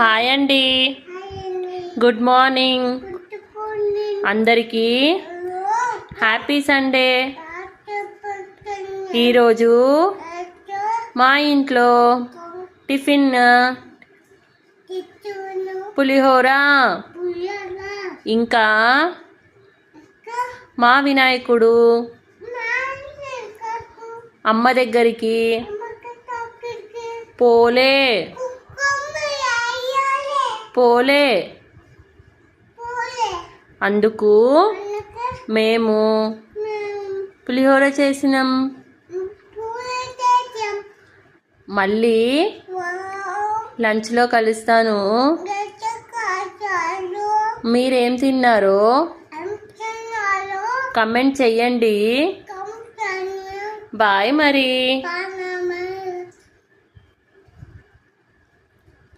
Hi అండి, good morning అందరికీ. Happy Sunday. ఈరోజు మా ఇంట్లో టిఫిన్ పులిహోర, ఇంకా మా వినాయకుడు అమ్మ దగ్గరికి పోలే అందుకు మేము పులిహోర చేసినాం. మళ్ళీ లంచ్లో కలుస్తాను. మీరేం తిన్నారో కమెంట్ చెయ్యండి. బాయ్ మరి.